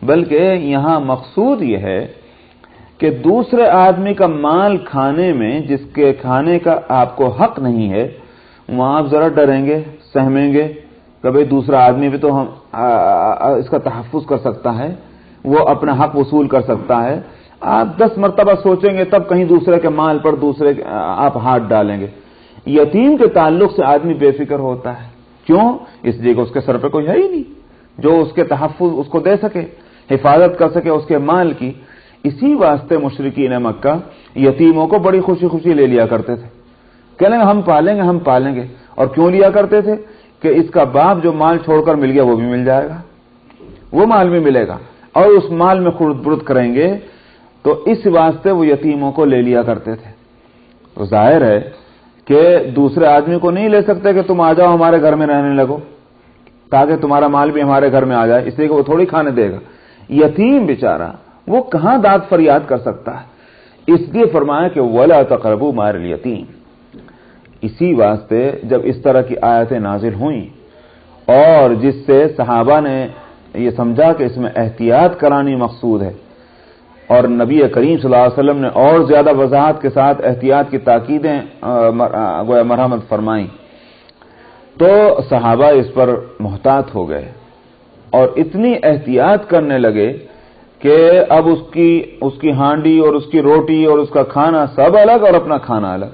بلکہ یہاں مقصود یہ ہے کہ دوسرے آدمی کا مال کھانے میں جس کے کھانے کا آپ کو حق نہیں ہے، وہاں آپ ذرا ڈریں گے، سہمیں گے کہ بھئی دوسرا آدمی بھی تو اس کا تحفظ کر سکتا ہے، وہ اپنا حق وصول کر سکتا ہے. آپ 10 مرتبہ سوچیں گے تب کہیں دوسرے کے مال پر آپ ہاتھ ڈالیں گے. یتیم کے تعلق سے آدمی بے فکر ہوتا ہے. کیوں؟ اس لیے کہ اس کے سر پہ کوئی ہے ہی نہیں جو اس کے تحفظ اس کو دے سکے، حفاظت کر سکے اس کے مال کی. اسی واسطے مشرکین مکہ یتیموں کو بڑی خوشی خوشی لے لیا کرتے تھے، کہنے ہم پالیں گے. اور کیوں لیا کرتے تھے؟ کہ اس کا باپ جو مال چھوڑ کر مل گیا وہ بھی مل جائے گا، وہ مال بھی ملے گا، اور اس مال میں خرد برد کریں گے. تو اس واسطے وہ یتیموں کو لے لیا کرتے تھے. تو ظاہر ہے کہ دوسرے آدمی کو نہیں لے سکتے کہ تم آ جاؤ ہمارے گھر میں رہنے لگو تاکہ تمہارا مال بھی ہمارے گھر میں آ جائے، اس لیے کہ وہ تھوڑی کھانے دے گا. یتیم بیچارہ وہ کہاں داد فریاد کر سکتا ہے، اس لیے فرمایا کہ وَلَا تَقْرَبُوا مَالَ الْيَتِيمِ. اسی واسطے جب اس طرح کی آیتیں نازل ہوئیں اور جس سے صحابہ نے یہ سمجھا کہ اس میں احتیاط کرانی مقصود ہے، اور نبی کریم صلی اللہ علیہ وسلم نے اور زیادہ وضاحت کے ساتھ احتیاط کی تاکیدیں گویا مرحمت فرمائیں، تو صحابہ اس پر محتاط ہو گئے اور اتنی احتیاط کرنے لگے کہ اب اس کی ہانڈی اور اس کی روٹی اور اس کا کھانا سب الگ اور اپنا کھانا الگ،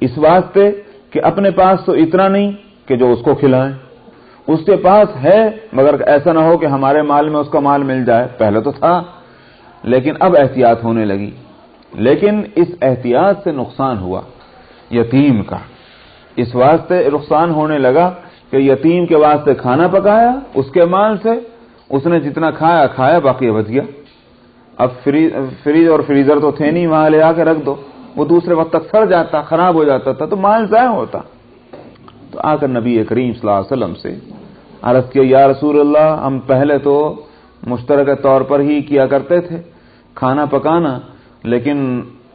اس واسطے کہ اپنے پاس تو اتنا نہیں کہ جو اس کو کھلائیں، اس کے پاس ہے مگر ایسا نہ ہو کہ ہمارے مال میں اس کا مال مل جائے. پہلے تو تھا لیکن اب احتیاط ہونے لگی. لیکن اس احتیاط سے نقصان ہوا یتیم کا. اس واسطے نقصان ہونے لگا کہ یتیم کے واسطے کھانا پکایا اس کے مال سے، اس نے جتنا کھایا باقی بچ گیا. اب فریج اور فریزر تو تھے نہیں، وہاں لے آ کے رکھ دو، وہ دوسرے وقت تک سڑ جاتا، خراب ہو جاتا تھا، تو مال ضائع ہوتا. تو آ کر نبی کریم صلی اللہ علیہ وسلم سے عرض کیا، یا رسول اللہ، ہم پہلے تو مشترکہ طور پر ہی کیا کرتے تھے کھانا پکانا، لیکن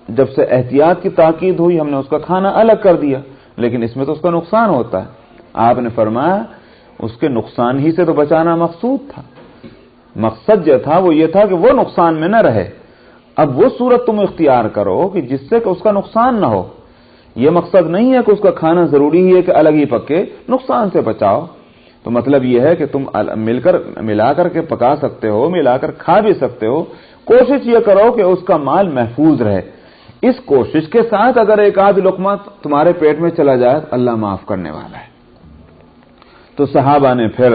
جب سے احتیاط کی تاکید ہوئی ہم نے اس کا کھانا الگ کر دیا، لیکن اس میں تو اس کا نقصان ہوتا ہے. آپ نے فرمایا اس کے نقصان ہی سے تو بچانا مقصود تھا، مقصد جو تھا وہ یہ تھا کہ وہ نقصان میں نہ رہے. اب وہ صورت تم اختیار کرو کہ جس سے کہ اس کا نقصان نہ ہو. یہ مقصد نہیں ہے کہ اس کا کھانا ضروری ہی ہے کہ الگ ہی پکے، نقصان سے بچاؤ. تو مطلب یہ ہے کہ تم ملا کر کے پکا سکتے ہو، ملا کر کھا بھی سکتے ہو. کوشش یہ کرو کہ اس کا مال محفوظ رہے. اس کوشش کے ساتھ اگر ایک آدھ لقمہ تمہارے پیٹ میں چلا جائے اللہ معاف کرنے والا ہے. تو صحابہ نے پھر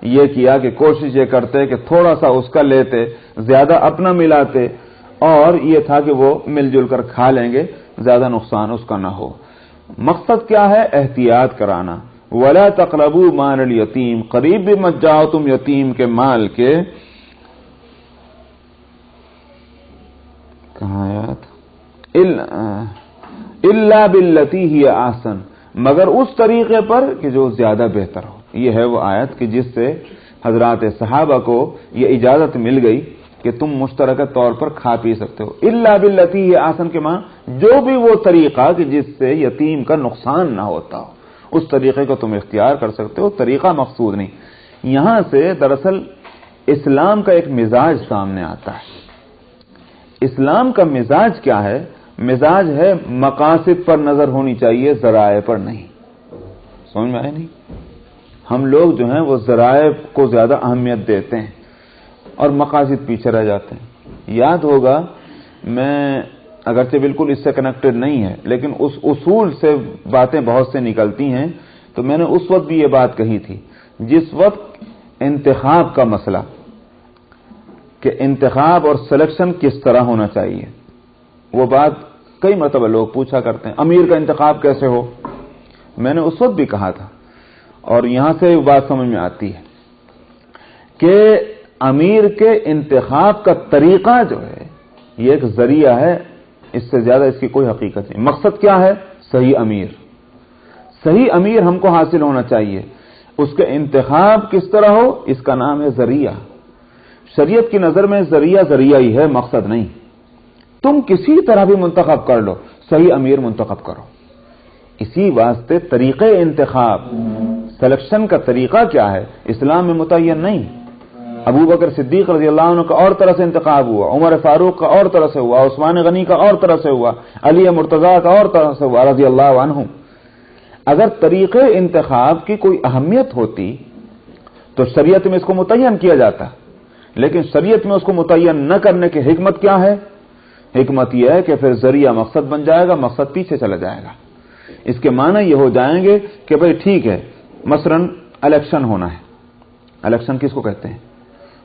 یہ کیا کہ کوشش یہ کرتے کہ تھوڑا سا اس کا لیتے، زیادہ اپنا ملاتے، اور یہ تھا کہ وہ مل جل کر کھا لیں گے، زیادہ نقصان اس کا نہ ہو. مقصد کیا ہے؟ احتیاط کرانا. وَلَا تَقْرَبُوا مَالَ الْيَتِيمِ، قریب بھی مت جاؤ تم یتیم کے مال کے. کہاں آیات؟ إِلَّا بِالَّتِي هِيَ أَحْسَنُ، مگر اس طریقے پر کہ جو زیادہ بہتر ہو. یہ ہے وہ آیت کہ جس سے حضرات صحابہ کو یہ اجازت مل گئی کہ تم مشترکہ طور پر کھا پی سکتے ہو. الا باللتی ہی آسن کے معنی جو بھی وہ طریقہ کہ جس سے یتیم کا نقصان نہ ہوتا ہو، اس طریقے کو تم اختیار کر سکتے ہو. طریقہ مقصود نہیں. یہاں سے دراصل اسلام کا ایک مزاج سامنے آتا ہے. اسلام کا مزاج کیا ہے؟ مزاج ہے مقاصد پر نظر ہونی چاہیے، ذرائع پر نہیں. سمجھ میں آئے نہیں؟ ہم لوگ جو ہیں وہ ذرائع کو زیادہ اہمیت دیتے ہیں اور مقاصد پیچھے رہ جاتے ہیں. یاد ہوگا، میں اگرچہ بالکل اس سے کنیکٹڈ نہیں ہے لیکن اس اصول سے باتیں بہت سے نکلتی ہیں. تو میں نے اس وقت بھی یہ بات کہی تھی جس وقت انتخاب کا مسئلہ کہ انتخاب اور سلیکشن کس طرح ہونا چاہیے، وہ بات کئی مرتبہ لوگ پوچھا کرتے ہیں امیر کا انتخاب کیسے ہو. میں نے اس وقت بھی کہا تھا اور یہاں سے بات سمجھ میں آتی ہے کہ امیر کے انتخاب کا طریقہ جو ہے یہ ایک ذریعہ ہے، اس سے زیادہ اس کی کوئی حقیقت نہیں. مقصد کیا ہے؟ صحیح امیر. صحیح امیر ہم کو حاصل ہونا چاہیے. اس کے انتخاب کس طرح ہو، اس کا نام ہے ذریعہ. شریعت کی نظر میں ذریعہ ذریعہ ہی ہے، مقصد نہیں. تم کسی طرح بھی منتخب کر لو، صحیح امیر منتخب کرو. اسی واسطے طریقے انتخاب، سلیکشن کا طریقہ کیا ہے اسلام میں متعین نہیں. ابو بکر صدیق رضی اللہ عنہ کا اور طرح سے انتخاب ہوا، عمر فاروق کا اور طرح سے ہوا، عثمان غنی کا اور طرح سے ہوا، علی مرتضیٰ کا اور طرح سے ہوا رضی اللہ عنہ۔ اگر طریقے انتخاب کی کوئی اہمیت ہوتی تو شریعت میں اس کو متعین کیا جاتا، لیکن شریعت میں اس کو متعین نہ کرنے کی حکمت کیا ہے؟ حکمت یہ ہے کہ پھر ذریعہ مقصد بن جائے گا، مقصد پیچھے چلا جائے گا۔ اس کے معنی یہ ہو جائیں گے کہ بھئی ٹھیک ہے، مثلا الیکشن ہونا ہے، الیکشن کس کو کہتے ہیں؟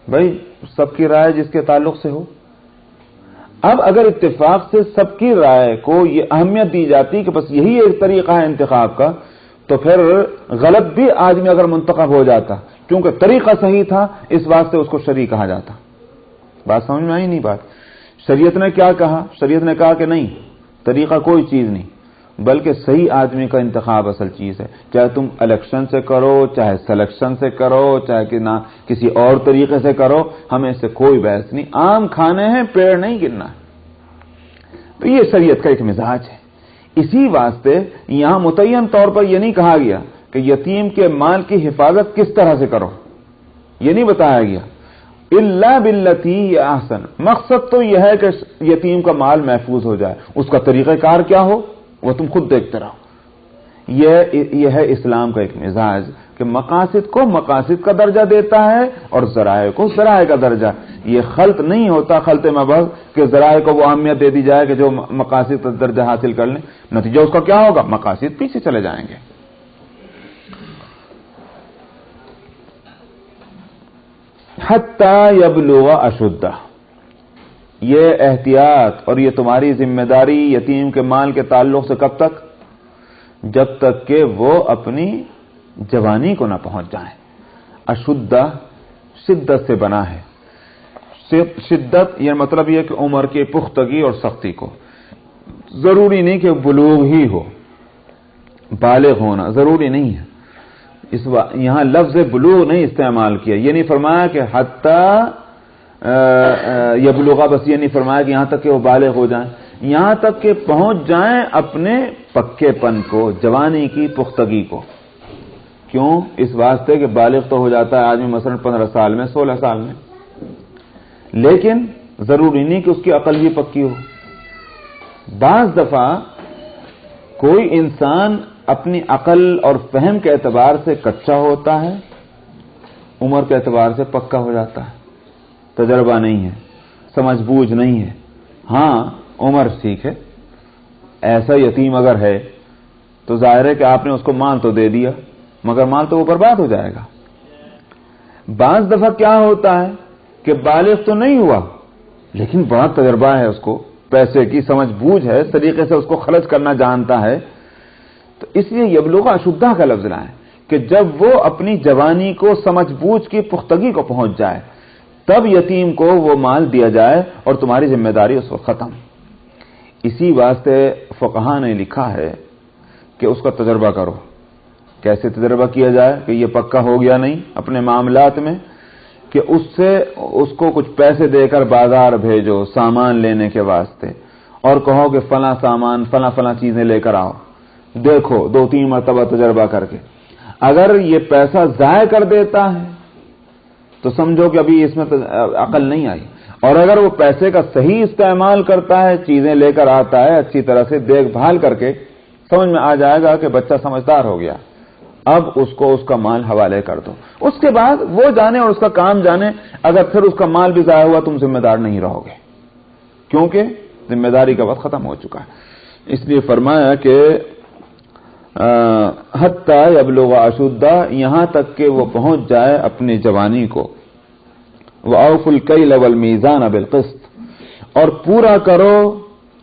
بھئی سب کی رائے جس کے تعلق سے ہو۔ اب اگر اتفاق سے سب کی رائے کو یہ اہمیت دی جاتی کہ بس یہی ایک طریقہ ہے انتخاب کا، تو پھر غلط بھی آدمی اگر منتخب ہو جاتا، کیونکہ طریقہ صحیح تھا اس واسطے اس کو شرعی کہا جاتا۔ بات سمجھ میں آئی نہیں؟ بات شریعت نے کیا کہا؟ شریعت نے کہا کہ نہیں، طریقہ کوئی چیز نہیں، بلکہ صحیح آدمی کا انتخاب اصل چیز ہے، چاہے تم الیکشن سے کرو، چاہے سلیکشن سے کرو، چاہے کہ نہ کسی اور طریقے سے کرو، ہمیں اس سے کوئی بحث نہیں، آم کھانے ہیں، پیڑ نہیں گرنا ہے۔ تو یہ شریعت کا ایک مزاج ہے۔ اسی واسطے یہاں متعین طور پر یہ نہیں کہا گیا کہ یتیم کے مال کی حفاظت کس طرح سے کرو، یہ نہیں بتایا گیا، الا باللتی احسن۔ مقصد تو یہ ہے کہ یتیم کا مال محفوظ ہو جائے، اس کا طریقہ کار کیا ہو وہ تم خود دیکھتے رہو۔ یہ ہے اسلام کا ایک مزاج کہ مقاصد کو مقاصد کا درجہ دیتا ہے اور ذرائع کو ذرائع کا درجہ۔ یہ خلط نہیں ہوتا، خلط محض کہ ذرائع کو وہ اہمیت دے دی جائے کہ جو مقاصد کا درجہ حاصل کر لیں، نتیجہ اس کا کیا ہوگا؟ مقاصد پیچھے چلے جائیں گے۔ حتی یبلغ اشدہ، یہ احتیاط اور یہ تمہاری ذمہ داری یتیم کے مال کے تعلق سے کب تک؟ جب تک کہ وہ اپنی جوانی کو نہ پہنچ جائیں۔ اشدہ شدت سے بنا ہے، شدت یہ مطلب یہ کہ عمر کی پختگی اور سختی کو، ضروری نہیں کہ بلوغ ہی ہو، بالغ ہونا ضروری نہیں ہے۔ یہاں لفظ بلوغ نہیں استعمال کیا، یہ نہیں فرمایا کہ حتی یبلغ، بس یہ نہیں فرمایا کہ یہاں تک کہ وہ بالغ ہو جائیں، یہاں تک کہ پہنچ جائیں اپنے پکے پن کو، جوانی کی پختگی کو۔ کیوں؟ اس واسطے کہ بالغ تو ہو جاتا ہے آدمی مثلا 15 سال میں، 16 سال میں، لیکن ضروری نہیں کہ اس کی عقل بھی پکی ہو۔ بعض دفعہ کوئی انسان اپنی عقل اور فہم کے اعتبار سے کچا ہوتا ہے، عمر کے اعتبار سے پکا ہو جاتا ہے، تجربہ نہیں ہے، سمجھ بوجھ نہیں ہے۔ ہاں عمر ٹھیک ہے، ایسا یتیم اگر ہے تو ظاہر ہے کہ آپ نے اس کو مال تو دے دیا، مگر مال تو وہ برباد ہو جائے گا۔ بعض دفعہ کیا ہوتا ہے کہ بالغ تو نہیں ہوا لیکن بڑا تجربہ ہے، اس کو پیسے کی سمجھ بوجھ ہے، اس طریقے سے اس کو خرچ کرنا جانتا ہے، تو اس لیے یبلغ اشدہ کا لفظ لائیں کہ جب وہ اپنی جوانی کو سمجھ بوجھ کی پختگی کو پہنچ جائے تب یتیم کو وہ مال دیا جائے اور تمہاری ذمہ داری اس وقت ختم۔ اسی واسطے فقہاء نے لکھا ہے کہ اس کا تجربہ کرو۔ کیسے تجربہ کیا جائے کہ یہ پکا ہو گیا نہیں اپنے معاملات میں؟ کہ اس کو کچھ پیسے دے کر بازار بھیجو سامان لینے کے واسطے، اور کہو کہ فلاں سامان فلاں چیزیں لے کر آؤ، دیکھو 2-3 مرتبہ تجربہ کر کے، اگر یہ پیسہ ضائع کر دیتا ہے تو سمجھو کہ ابھی اس میں عقل نہیں آئی، اور اگر وہ پیسے کا صحیح استعمال کرتا ہے، چیزیں لے کر آتا ہے اچھی طرح سے دیکھ بھال کر کے، سمجھ میں آ جائے گا کہ بچہ سمجھدار ہو گیا، اب اس کو اس کا مال حوالے کر دو۔ اس کے بعد وہ جانے اور اس کا کام جانے، اگر پھر اس کا مال بھی ضائع ہوا تم ذمہ دار نہیں رہو گے، کیونکہ ذمہ داری کا وقت ختم ہو چکا ہے۔ اس لیے فرمایا کہ حتی یبلغ اشدہ، یہاں تک کہ وہ پہنچ جائے اپنی جوانی کو۔ وَأَوْفُوا الْكَيْلَ وَالْمِيزَانَ بِالْقِسْطِ، اور پورا کرو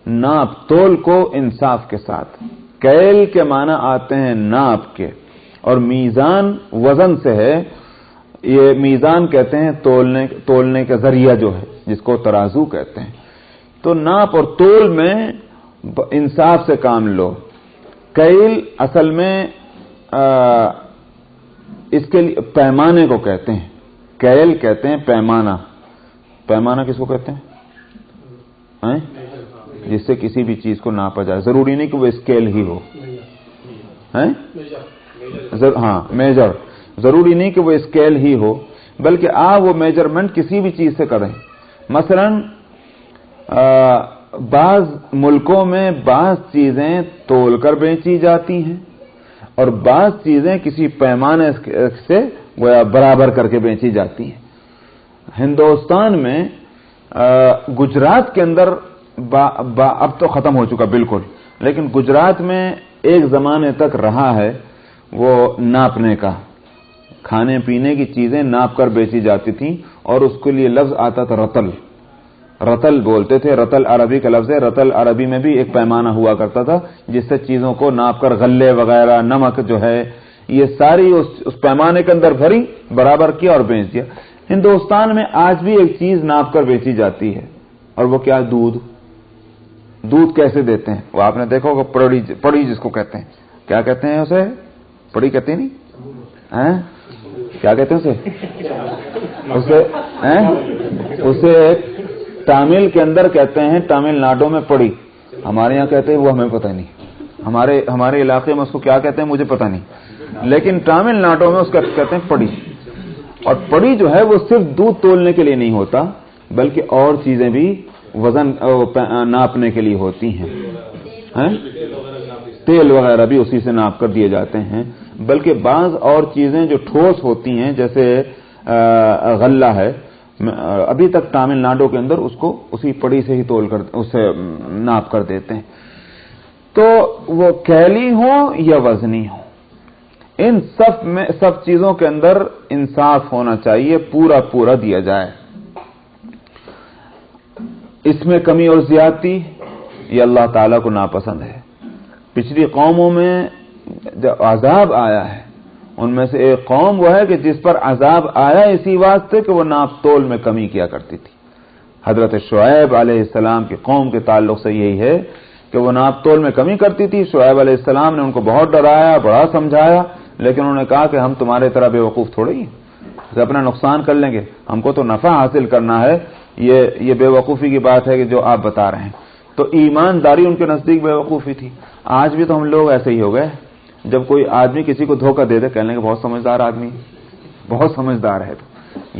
ناپ تول کو انصاف کے ساتھ۔ کیل کے معنی آتے ہیں ناپ کے، اور میزان وزن سے ہے، یہ میزان کہتے ہیں تولنے کا ذریعہ جو ہے، جس کو ترازو کہتے ہیں۔ تو ناپ اور تول میں انصاف سے کام لو۔ کیل اصل میں اس کے لیے پیمانے کو کہتے ہیں، کیل کہتے ہیں پیمانہ۔ پیمانہ کس کو کہتے ہیں؟ جس سے کسی بھی چیز کو ناپا جائے، ضروری نہیں کہ وہ اسکیل ہی ہو، ہاں میجر، ضروری نہیں کہ وہ اسکیل ہی ہو، بلکہ آپ وہ میجرمنٹ کسی بھی چیز سے کریں. مثلاً بعض ملکوں میں بعض چیزیں تول کر بیچی جاتی ہیں اور بعض چیزیں کسی پیمانے سے برابر کر کے بیچی جاتی ہیں. ہندوستان میں گجرات کے اندر اب تو ختم ہو چکا بالکل، لیکن گجرات میں ایک زمانے تک رہا ہے وہ ناپنے کا. کھانے پینے کی چیزیں ناپ کر بیچی جاتی تھیں اور اس کے لیے لفظ آتا تھا رتل. رتل بولتے تھے. رتل عربی کا لفظ ہے. رتل عربی میں بھی ایک پیمانہ ہوا کرتا تھا جس سے چیزوں کو ناپ کر غلے وغیرہ، نمک جو ہے، یہ ساری اس پیمانے کے اندر بھری، برابر کیا اور بیچ دیا. ہندوستان میں آج بھی ایک چیز ناپ کر بیچی جاتی ہے اور وہ کیا؟ دودھ. دودھ کیسے دیتے ہیں؟ وہ آپ نے دیکھا ہوگا، پڑی جس کو کہتے ہیں. کیا کہتے ہیں اسے؟ پڑی کہتے ہیں نہیں؟ کیا کہتے ہیں اسے تامل کے اندر کہتے ہیں، تامل ناڈو میں پڑی. ہمارے یہاں کہتے ہیں وہ ہمیں پتہ نہیں، ہمارے علاقے میں اس کو کیا کہتے ہیں مجھے پتہ نہیں، لیکن تامل ناڈو میں اس کو کہتے ہیں پڑی. اور پڑی جو ہے وہ صرف دودھ تولنے کے لیے نہیں ہوتا بلکہ اور چیزیں بھی وزن ناپنے کے لیے ہوتی ہیں. تیل وغیرہ بھی اسی سے ناپ کر دیے جاتے ہیں. بلکہ بعض اور چیزیں جو ٹھوس ہوتی ہیں جیسے غلہ ہے، ابھی تک تامل ناڈو کے اندر اس کو اسی پڑی سے ہی تول کر اسے ناپ کر دیتے ہیں. تو وہ کیلی ہو یا وزنی ہو، ان سب چیزوں کے اندر انصاف ہونا چاہیے، پورا دیا جائے. اس میں کمی اور زیادتی یہ اللہ تعالیٰ کو ناپسند ہے. پچھلی قوموں میں جب عذاب آیا ہے ان میں سے ایک قوم وہ ہے کہ جس پر عذاب آیا اسی واسطے کہ وہ ناپ تول میں کمی کیا کرتی تھی. حضرت شعیب علیہ السلام کی قوم کے تعلق سے یہی ہے کہ وہ ناپ تول میں کمی کرتی تھی. شعیب علیہ السلام نے ان کو بہت ڈرایا، بڑا سمجھایا، لیکن انہوں نے کہا کہ ہم تمہارے طرح بے وقوف تھوڑے ہی ہیں، اپنا نقصان کر لیں گے، ہم کو تو نفع حاصل کرنا ہے. یہ بے وقوفی کی بات ہے کہ جو آپ بتا رہے ہیں. تو ایمانداری ان کے نزدیک بے وقوفی تھی. آج بھی تو ہم لوگ ایسے ہی ہو گئے، جب کوئی آدمی کسی کو دھوکہ دے دے کہنے کہ بہت سمجھدار آدمی، بہت سمجھدار ہے، تو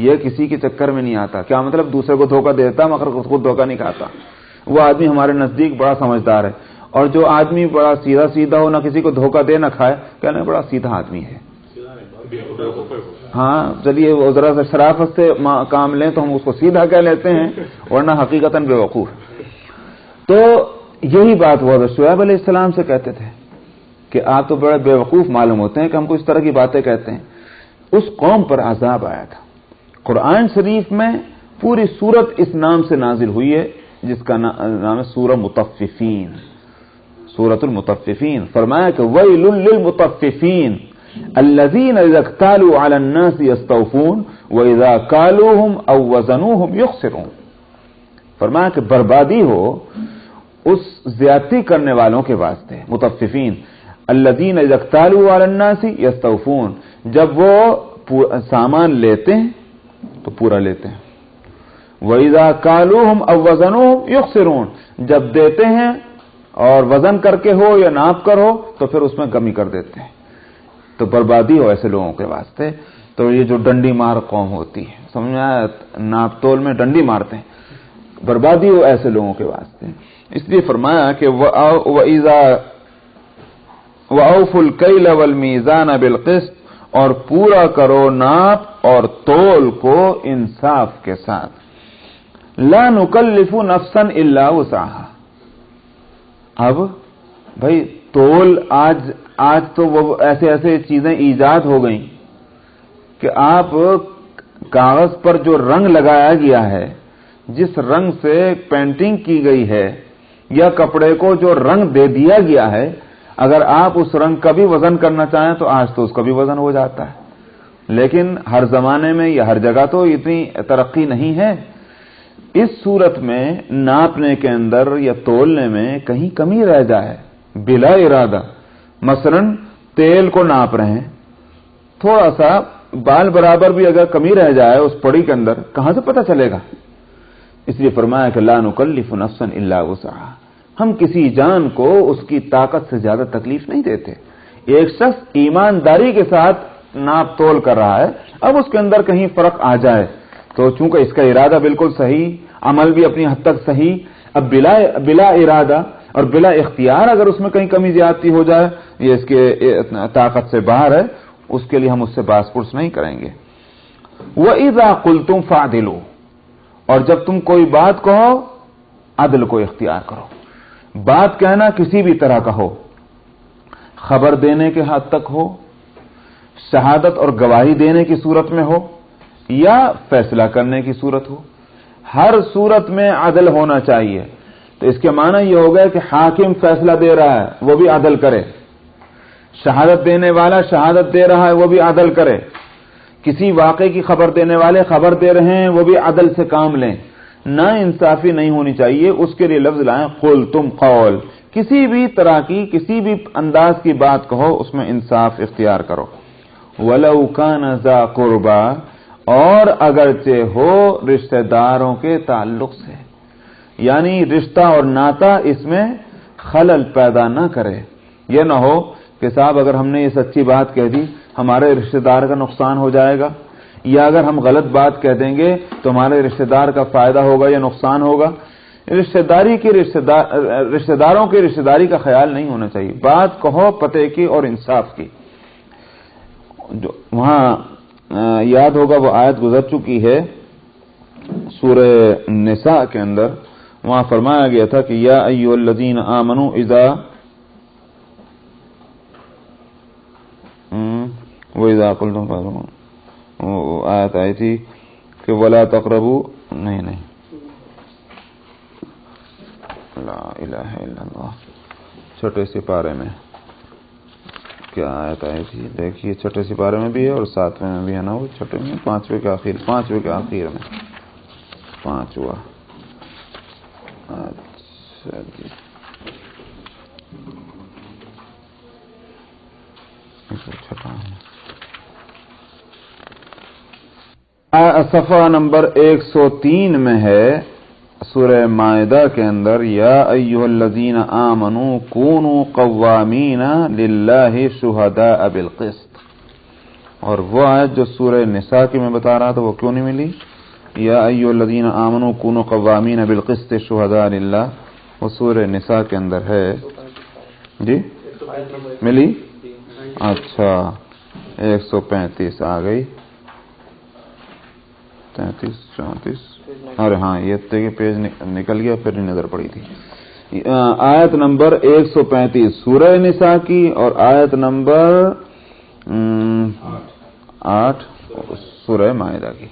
یہ کسی کے چکر میں نہیں آتا. کیا مطلب؟ دوسرے کو دھوکہ دیتا مگر خود دھوکہ نہیں کھاتا. وہ آدمی ہمارے نزدیک بڑا سمجھدار ہے. اور جو آدمی بڑا سیدھا ہو، نہ کسی کو دھوکہ دے نہ کھائے، کہنے بڑا سیدھا آدمی ہے. ہاں چلیے وہ ذرا سا شرافت سے کام لیں تو ہم اس کو سیدھا کہہ لیتے ہیں، ورنہ حقیقتاً بے وقوف. تو یہی بات وہ حضرت شعیب علیہ السلام سے کہتے تھے کہ آپ تو بڑے بے وقوف معلوم ہوتے ہیں کہ ہم کو اس طرح کی باتیں کہتے ہیں. اس قوم پر عذاب آیا تھا. قرآن شریف میں پوری سورت اس نام سے نازل ہوئی ہے جس کا نام ہے سورہ مطففین، سورۃ المطففین. فرمایا کہ ویل للمطففین الذین اذا اکتالوا علی الناس یستوفون واذا کالوہم او وزنوہم یخسرون. فرمایا کہ بربادی ہو اس زیادتی کرنے والوں کے واسطے. مطففین الذین اذا اکتالوا علی الناس یستوفون، جب وہ سامان لیتے ہیں تو پورا لیتے ہیں. وَإِذَا كَالُوهُمْ أَوْ وَزَنُوهُمْ يُخْسِرُونَ، جب دیتے ہیں اور وزن کر کے ہو یا ناپ کر ہو تو پھر اس میں کمی کر دیتے ہیں. تو بربادی ہو ایسے لوگوں کے واسطے. تو یہ جو ڈنڈی مار قوم ہوتی ہے، سمجھا، ناپ تول میں ڈنڈی مارتے ہیں، بربادی ہو ایسے لوگوں کے واسطے. اس لیے فرمایا کہ وَأَوْفُوا الْكَيْلَ وَالْمِيزَانَ بِالْقِسْطِ، اور پورا کرو ناپ اور تول کو انصاف کے ساتھ. لا نکلف نفسا الا وسعها. اب بھائی تول آج تو وہ ایسے چیزیں ایجاد ہو گئیں کہ آپ کاغذ پر جو رنگ لگایا گیا ہے، جس رنگ سے پینٹنگ کی گئی ہے، یا کپڑے کو جو رنگ دے دیا گیا ہے، اگر آپ اس رنگ کا بھی وزن کرنا چاہیں تو آج تو اس کا بھی وزن ہو جاتا ہے. لیکن ہر زمانے میں یا ہر جگہ تو اتنی ترقی نہیں ہے. اس صورت میں ناپنے کے اندر یا تولنے میں کہیں کمی رہ جائے بلا ارادہ، مثلا تیل کو ناپ رہے ہیں، تھوڑا سا بال برابر بھی اگر کمی رہ جائے اس پڑی کے اندر، کہاں سے پتہ چلے گا؟ اس لیے فرمایا کہ لا نکلف نفسا الا وسعها. ہم کسی جان کو اس کی طاقت سے زیادہ تکلیف نہیں دیتے. ایک شخص ایمانداری کے ساتھ ناپ تول کر رہا ہے، اب اس کے اندر کہیں فرق آ جائے تو چونکہ اس کا ارادہ بالکل صحیح، عمل بھی اپنی حد تک صحیح، اب بلا ارادہ اور بلا اختیار اگر اس میں کہیں کمی زیادتی ہو جائے، یہ اس کے طاقت سے باہر ہے، اس کے لیے ہم اس سے باس پرس نہیں کریں گے۔ وَإِذَا قُلْتُمْ فَعْدِلُوا، اور جب تم کوئی بات کہو عدل کو اختیار کرو۔ بات کہنا کسی بھی طرح کا ہو، خبر دینے کے حد تک ہو، شہادت اور گواہی دینے کی صورت میں ہو، یا فیصلہ کرنے کی صورت ہو، ہر صورت میں عدل ہونا چاہیے۔ تو اس کے معنی یہ ہو گیا کہ حاکم فیصلہ دے رہا ہے وہ بھی عدل کرے، شہادت دینے والا شہادت دے رہا ہے وہ بھی عدل کرے، کسی واقعے کی خبر دینے والے خبر دے رہے ہیں وہ بھی عدل سے کام لیں، نا انصافی نہیں ہونی چاہیے۔ اس کے لیے لفظ لائیں قُلْتُمْ قول، کسی بھی طرح کی کسی بھی انداز کی بات کہو اس میں انصاف اختیار کرو۔ وَلَوْ كَانَ ذَا قُرْبَى، اور اگرچہ ہو رشتہ داروں کے تعلق سے، یعنی رشتہ اور ناتا اس میں خلل پیدا نہ کرے۔ یہ نہ ہو کہ صاحب اگر ہم نے یہ سچی بات کہہ دی ہمارے رشتہ دار کا نقصان ہو جائے گا، یا اگر ہم غلط بات کہہ دیں گے تو ہمارے رشتہ دار کا فائدہ ہوگا یا نقصان ہوگا۔ رشتہ داروں کی رشتہ داری کا خیال نہیں ہونا چاہیے، بات کہو پتے کی اور انصاف کی۔ جو وہاں یاد ہوگا وہ آیت گزر چکی ہے سورہ نساء کے اندر، وہاں فرمایا گیا تھا کہ یا ایھا الذین آمنوا اذا وَإِذَا قُلْتُمْ فَاعْدِلُوا، آیت آئی تھی کہ وَلَا تَقْرَبُوا، نہیں لا الہ الا اللہ، چھٹے سپارے میں کیا آیت آئی تھی دیکھیے، چھٹے سپارے میں بھی ہے اور ساتویں میں بھی ہے نا، وہ چھٹے میں پانچویں کے آخر میں پانچواں۔ اچھا جی، صفحہ نمبر 103 میں ہے سورہ مائدہ کے اندر، یا ایھا الذین آمنوا کونوا قوامین للہ شہداء بالقسط، اور وہ آیت جو سورہ نساء کی میں بتا رہا تھا وہ کیوں نہیں ملی؟ یا ایھا الذین آمنوا کونوا قوامین بالقسط شہداء للہ، وہ سورہ نساء کے اندر ہے جی، ملی؟ اچھا 135 آ گئی، 33 34، ارے ہاں یہ پیج نکل گیا پھر نہیں نظر پڑی تھی۔ آیت نمبر 135 سورہ نساء کی اور آیت نمبر 8 سورہ مائدہ کی،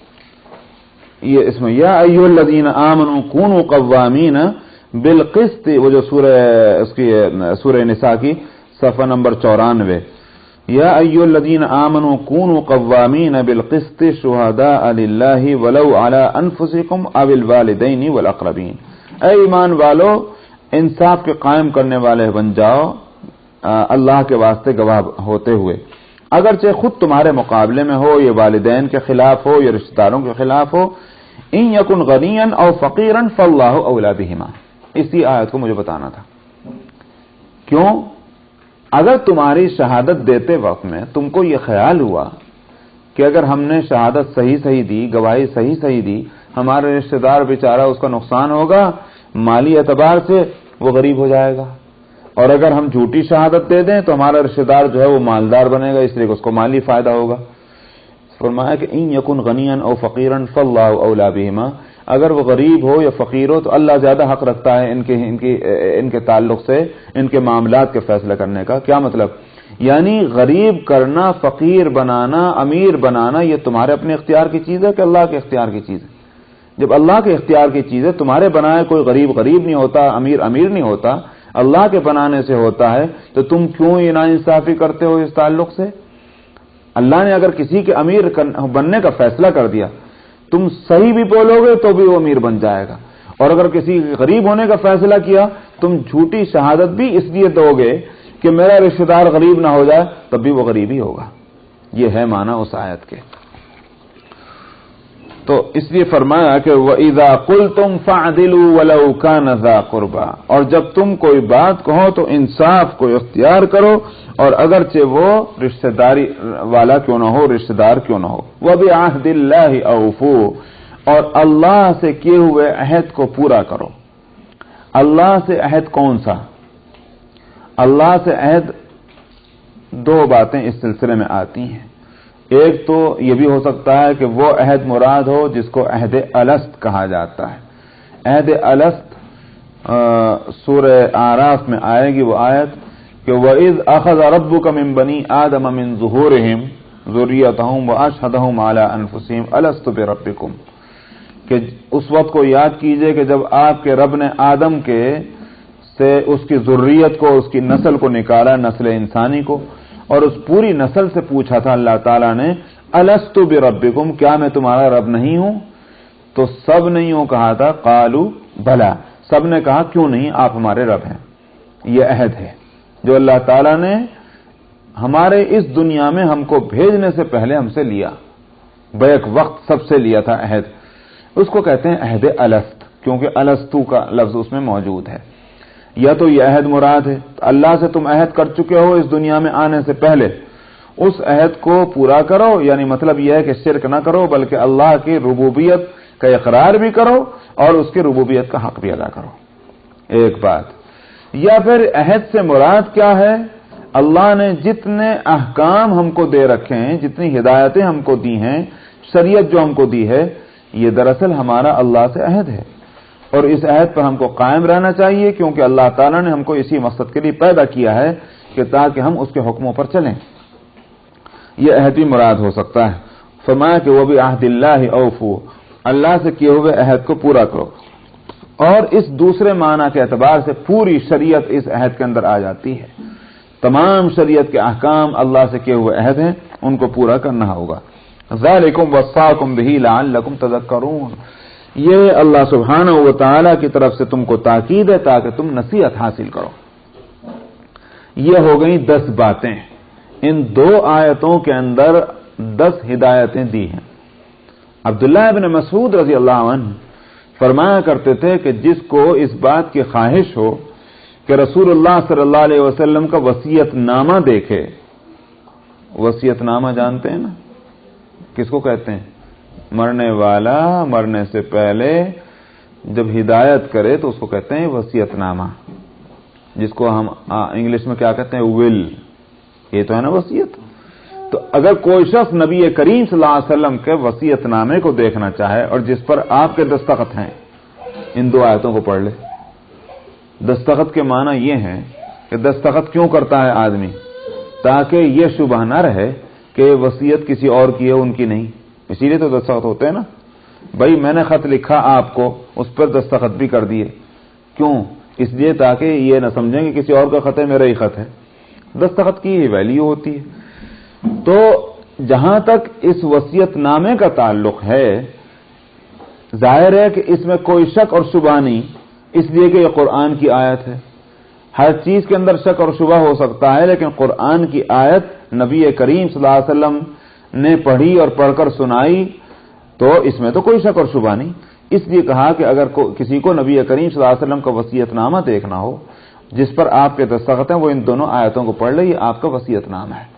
یہ اس میں یا ایھا الذین آمنوا کونوا قوامین بالقسط، وہ جو سورہ نساء کی صفحہ نمبر 94، یا ایھا الذین آمنوا کونوا قوامین بالقسط شہداء للہ ولو علی انفسکم او الوالدین والاقربین، اے ایمان والو انصاف کے قائم کرنے والے بن جاؤ اللہ کے واسطے گواہ ہوتے ہوئے، اگرچہ خود تمہارے مقابلے میں ہو، یہ والدین کے خلاف ہو یا رشتہ داروں کے خلاف ہو۔ ان یکن غنیا او فقیرا فاللہ اولی بہما، اسی آیت کو مجھے بتانا تھا۔ کیوں؟ اگر تمہاری شہادت دیتے وقت میں تم کو یہ خیال ہوا کہ اگر ہم نے شہادت صحیح دی، گواہی صحیح دی، ہمارے رشتہ دار بیچارہ اس کا نقصان ہوگا، مالی اعتبار سے وہ غریب ہو جائے گا، اور اگر ہم جھوٹی شہادت دے دیں تو ہمارا رشتہ دار جو ہے وہ مالدار بنے گا، اس لیے اس کو مالی فائدہ ہوگا۔ فرمایا کہ ان یکن غنیا او فقیرا فاللہ اولی بہما، اگر وہ غریب ہو یا فقیر ہو تو اللہ زیادہ حق رکھتا ہے ان کے تعلق سے، ان کے معاملات کے فیصلہ کرنے کا۔ کیا مطلب؟ یعنی غریب کرنا، فقیر بنانا، امیر بنانا یہ تمہارے اپنے اختیار کی چیز ہے کہ اللہ کے اختیار کی چیز ہے؟ جب اللہ کے اختیار کی چیز ہے، تمہارے بنائے کوئی غریب نہیں ہوتا، امیر نہیں ہوتا، اللہ کے بنانے سے ہوتا ہے، تو تم کیوں یہ ناانصافی کرتے ہو اس تعلق سے؟ اللہ نے اگر کسی کے امیر بننے کا فیصلہ کر دیا، تم صحیح بھی بولو گے تو بھی وہ امیر بن جائے گا، اور اگر کسی غریب ہونے کا فیصلہ کیا تم جھوٹی شہادت بھی اس لیے دو گے کہ میرا رشتہ دار غریب نہ ہو جائے، تب بھی وہ غریب ہی ہوگا۔ یہ ہے معنی اس آیت کے۔ تو اس لیے فرمایا کہ وَإِذَا قُلْتُمْ فَاعْدِلُوا وَلَوْ كَانَ ذَا قُرْبَىٰ، اور جب تم کوئی بات کہو تو انصاف کو اختیار کرو، اور اگرچہ وہ رشتہ داری والا کیوں نہ ہو، رشتہ دار کیوں نہ ہو۔ وَبِعَهْدِ اللَّهِ أَوْفُوا، اور اللہ سے کیے ہوئے عہد کو پورا کرو۔ اللہ سے عہد کون سا؟ اللہ سے عہد دو باتیں اس سلسلے میں آتی ہیں۔ ایک تو یہ بھی ہو سکتا ہے کہ وہ عہد مراد ہو جس کو عہد الست کہا جاتا ہے۔ عہد الست سورہ اعراف میں آئے گی وہ آیت کہ وَإِذْ أَخَذَ رَبُّكَ مِن بَنِي آدَمَ مِن ظُهُورِهِمْ ذُرِّيَّتَهُمْ وَأَشْهَدَهُمْ عَلَىٰ أَنفُسِهِمْ أَلَسْتُ بِرَبِّكُمْ، کہ اس وقت کو یاد کیجئے کہ جب آپ کے رب نے آدم کے سے اس کی ذریت کو، اس کی نسل کو نکالا، نسل انسانی کو، اور اس پوری نسل سے پوچھا تھا اللہ تعالیٰ نے الست بربکم، کیا میں تمہارا رب نہیں ہوں؟ تو سب نے یوں کہا تھا قالوا بلا، سب نے کہا کیوں نہیں، آپ ہمارے رب ہیں۔ یہ عہد ہے جو اللہ تعالیٰ نے ہمارے اس دنیا میں ہم کو بھیجنے سے پہلے ہم سے لیا، بیک وقت سب سے لیا تھا عہد۔ اس کو کہتے ہیں عہد الست، کیونکہ الستو کا لفظ اس میں موجود ہے۔ یا تو یہ عہد مراد ہے، اللہ سے تم عہد کر چکے ہو اس دنیا میں آنے سے پہلے، اس عہد کو پورا کرو، یعنی مطلب یہ ہے کہ شرک نہ کرو بلکہ اللہ کی ربوبیت کا اقرار بھی کرو اور اس کی ربوبیت کا حق بھی ادا کرو، ایک بات۔ یا پھر عہد سے مراد کیا ہے؟ اللہ نے جتنے احکام ہم کو دے رکھے ہیں، جتنی ہدایتیں ہم کو دی ہیں، شریعت جو ہم کو دی ہے، یہ دراصل ہمارا اللہ سے عہد ہے، اور اس عہد پر ہم کو قائم رہنا چاہیے، کیونکہ اللہ تعالیٰ نے ہم کو اسی مقصد کے لیے پیدا کیا ہے کہ تاکہ ہم اس کے حکموں پر چلیں۔ یہ عہد بھی مراد ہو سکتا ہے۔ فرمایا کہ وہ بھی عہد اللہ اوفو، اللہ سے کیے ہوئے عہد کو پورا کرو۔ اور اس دوسرے معنی کے اعتبار سے پوری شریعت اس عہد کے اندر آ جاتی ہے، تمام شریعت کے احکام اللہ سے کیے ہوئے عہد ہیں، ان کو پورا کرنا ہوگا۔ ذالکم وصاکم بہ لعلکم تذکرون، یہ اللہ سبحانہ و تعالی کی طرف سے تم کو تاکید ہے تاکہ تم نصیحت حاصل کرو۔ یہ ہو گئی 10 باتیں، ان 2 آیتوں کے اندر 10 ہدایتیں دی ہیں۔ عبداللہ ابن مسعود رضی اللہ عنہ فرمایا کرتے تھے کہ جس کو اس بات کی خواہش ہو کہ رسول اللہ صلی اللہ علیہ وسلم کا وصیت نامہ دیکھے، وصیت نامہ جانتے ہیں نا کس کو کہتے ہیں؟ مرنے والا مرنے سے پہلے جب ہدایت کرے تو اس کو کہتے ہیں وصیت نامہ، جس کو ہم انگلش میں کیا کہتے ہیں؟ ول، یہ تو ہے نا وصیت۔ تو اگر کوئی شخص نبی کریم صلی اللہ علیہ وسلم کے وصیت نامے کو دیکھنا چاہے اور جس پر آپ کے دستخط ہیں، ان 2 آیتوں کو پڑھ لے۔ دستخط کے معنی یہ ہے کہ دستخط کیوں کرتا ہے آدمی؟ تاکہ یہ شبہ نہ رہے کہ وصیت کسی اور کی ہے، ان کی نہیں، اسی لیے تو دستخط ہوتے ہیں نا۔ بھائی میں نے خط لکھا آپ کو، اس پر دستخط بھی کر دیے، کیوں؟ اس لیے تاکہ یہ نہ سمجھیں کہ کسی اور کا خط ہے، میرا ہی خط ہے۔ دستخط کی ہی ویلیو ہوتی ہے۔ تو جہاں تک اس وصیت نامے کا تعلق ہے، ظاہر ہے کہ اس میں کوئی شک اور شبہ نہیں، اس لیے کہ یہ قرآن کی آیت ہے۔ ہر چیز کے اندر شک اور شبہ ہو سکتا ہے، لیکن قرآن کی آیت نبی کریم صلی اللہ علیہ وسلم نے پڑھی اور پڑھ کر سنائی تو اس میں تو کوئی شک اور شبہ نہیں۔ اس لیے کہا کہ اگر کسی کو نبی کریم صلی اللہ علیہ وسلم کا وصیت نامہ دیکھنا ہو جس پر آپ کے دستخط ہیں، وہ ان دونوں آیتوں کو پڑھ لے، یہ آپ کا وصیت نامہ ہے۔